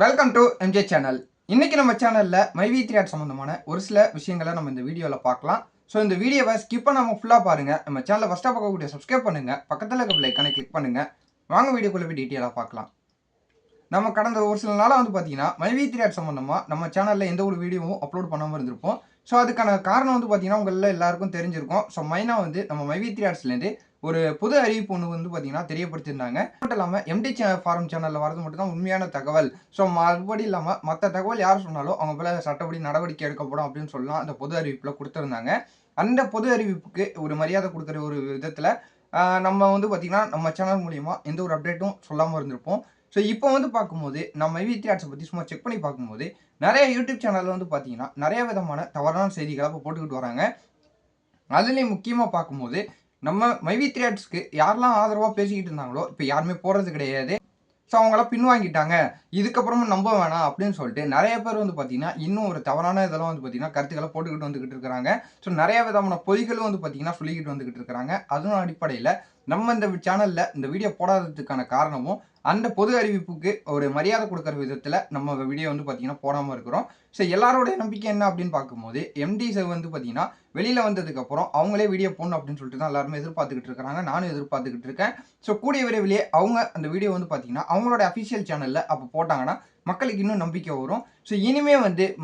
Welcome to MJ channel. இன்னைக்கு நம்ம சேனல்ல மைவி த்ரீ ஆட் சம்பந்தமான ஒரு சில விஷயங்களை நம்ம இந்த வீடியோவில் பார்க்கலாம். ஸோ இந்த வீடியோவை ஸ்கிப் பண்ணாம ஃபுல்லாக பாருங்க. நம்ம சேனலை ஃபஸ்ட்டாக பார்க்கக்கூடிய சப்ஸ்கிரைப் பண்ணுங்க, பக்கத்தில் இருக்க பெல் ஐக்கானை கிளிக் பண்ணுங்க. வாங்க வீடியோக்குள்ள போய் டீட்டெயிலாக பார்க்கலாம். நம்ம கடந்த ஒரு சில நாளாக பார்த்தீங்கன்னா மைவி த்ரீ ஆட் சம்பந்தமாக நம்ம சேனலில் எந்த ஒரு வீடியோவும் அப்லோட் பண்ணாமல் இருந்திருப்போம். ஸோ அதுக்கான காரணம் பார்த்தீங்கன்னா உங்களில் எல்லாருக்கும் தெரிஞ்சிருக்கும். ஸோ மெயினாக நம்ம மைவி த்ரீ ஆட்ஸ்லேருந்து ஒரு புது அறிவிப்பு ஒன்று பார்த்தீங்கன்னா தெரியப்படுத்தியிருந்தாங்க. மட்டும் இல்லாமல் எம்டி ஃபாரம் சேனலில் வரது மட்டும் தான் உண்மையான தகவல். ஸோ மறுபடி இல்லாமல் மற்ற தகவல் யார் சொன்னாலும் அவங்க மேலே சட்டப்படி நடவடிக்கை எடுக்கப்படும் அப்படின்னு சொல்லலாம் அந்த பொது அறிவிப்பில் கொடுத்துருந்தாங்க. அந்த பொது அறிவிப்புக்கு ஒரு மரியாதை கொடுக்குற ஒரு விதத்தில் நம்ம பார்த்தீங்கன்னா நம்ம சேனல் மூலிமா எந்த ஒரு அப்டேட்டும் சொல்லாமல் இருந்திருப்போம். ஸோ இப்போ பார்க்கும்போது நம்ம மைவி த்ரீ ஆட்ஸை பற்றி சும்மா செக் பண்ணி பார்க்கும்போது நிறைய யூடியூப் சேனலில் பார்த்தீங்கன்னா நிறைய விதமான தவறான செய்திகளை இப்போ போட்டுக்கிட்டு வராங்க. அதுலேயும் முக்கியமாக பார்க்கும்போது நம்ம மைவி த்ரீ ஆட்ஸ்க்கு யாரெல்லாம் ஆதரவாக பேசிக்கிட்டு இருந்தாங்களோ இப்போ யாருமே போகிறது கிடையாது. ஸோ அவங்களாம் பின்வாங்கிட்டாங்க, இதுக்கப்புறமும் நம்ப வேணாம் அப்படின்னு சொல்லிட்டு நிறைய பேர் பார்த்தீங்கன்னா இன்னும் ஒரு தவறான இதெல்லாம் பார்த்தீங்கன்னா கருத்துக்களை போட்டுக்கிட்டு வந்துக்கிட்டு இருக்கிறாங்க. ஸோ நிறைய விதமான பொய்களும் பார்த்தீங்கன்னா சொல்லிக்கிட்டு வந்துக்கிட்டு இருக்கிறாங்க. அதன் அடிப்படையில் நம்ம இந்த சேனலில் இந்த வீடியோ போடாததுக்கான காரணமும் அந்த பொது அறிவிப்புக்கு ஒரு மரியாதை கொடுக்குற விதத்தில் நம்ம வீடியோ பார்த்தீங்கன்னா போடாமல் இருக்கிறோம். ஸோ எல்லாரோடைய நம்பிக்கை என்ன அப்படின்னு பார்க்கும்போது எம்டிஸ் பார்த்தீங்கன்னா வெளியில் வந்ததுக்கப்புறம் அவங்களே வீடியோ போடணும் அப்படின்னு சொல்லிட்டு தான் எல்லாருமே எதிர்பார்த்துக்கிட்டு இருக்காங்க. நானும் எதிர்பார்த்துக்கிட்டு இருக்கேன். ஸோ கூடிய விரைவிலேயே அவங்க அந்த வீடியோ பார்த்தீங்கன்னா அவங்களோட அஃபிஷியல் சேனலில் அப்போ போட்டாங்கன்னா மக்களுக்கு இன்னும் நம்பிக்கை வரும். ஸோ இனிமே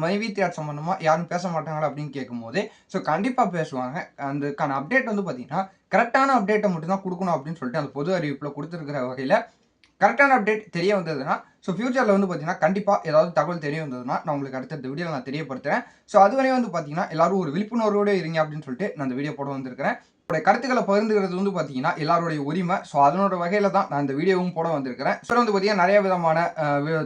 மைவி த்ரீ ஆட் சம்பந்தமாக யாரும் பேச மாட்டாங்களா அப்படின்னு கேட்கும்போது ஸோ கண்டிப்பாக பேசுவாங்க. அதுக்கான அப்டேட் பார்த்தீங்கன்னா கரெக்டான அப்டேட்டை மட்டும் தான் கொடுக்கணும் அப்படின்னு சொல்லிட்டு அந்த பொது அறிவிப்பில் கொடுத்துருக்கிற வகையில் கரெக்டான அப்டேட் தெரிய வந்ததுன்னா ஸோ ஃபியூச்சரில் பார்த்தீங்கன்னா கண்டிப்பாக ஏதாவது தகவல் தெரிய வந்ததுன்னா நான் உங்களுக்கு அடுத்த வீடியோவில் நான் தெரியப்படுத்துகிறேன். ஸோ அதுவரை பார்த்தீங்கன்னா எல்லாரும் ஒரு விழிப்புணர்வோடு இருங்க அப்படின்னு சொல்லிட்டு நான் அந்த வீடியோ போட வந்திருக்கிறேன். என்னோட கருத்துக்களை பகிர்ந்துக்கிறது பார்த்தீங்கன்னா எல்லாருடைய உரிமை. ஸோ அதனோட வகையில் தான் நான் இந்த வீடியோவும் போட வந்திருக்கிறேன். ஸோ பார்த்தீங்கன்னா நிறைய விதமான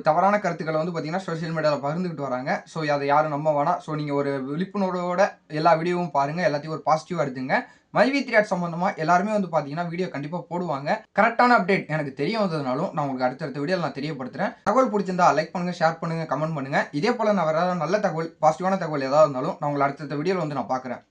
தவறான கருத்துக்களை பார்த்தீங்கன்னா சோஷியல் மீடியாவில் பகிர்ந்துக்கிட்டு வராங்க. ஸோ அதை யாரும் நம்ப வேணாம். ஸோ நீங்கள் ஒரு விழிப்புணர்வோட எல்லா வீடியோவும் பாருங்கள், எல்லாத்தையும் ஒரு பாசிட்டிவாக எடுத்துங்க. மைவி த்ரீ ஆட் சம்பந்தமாக எல்லாருமே பார்த்தீங்கன்னா வீடியோ கண்டிப்பாக போடுவாங்க. கரெக்டான அப்டேட் எனக்கு தெரிய வந்ததுனாலும் நான் உங்களுக்கு அடுத்தடுத்த வீடியோவில் நான் தெரியப்படுத்துறேன். தகவல் பிடிச்சிருந்தா லைக் பண்ணுங்க, ஷேர் பண்ணுங்க, கமெண்ட் பண்ணுங்க. இதே போல நான் வேற நல்ல தகவல், பாசிட்டிவான தகவல் ஏதாவது இருந்தாலும் நான் உங்களை அடுத்தடுத்த வீடியோவில் நான் பார்க்குறேன்.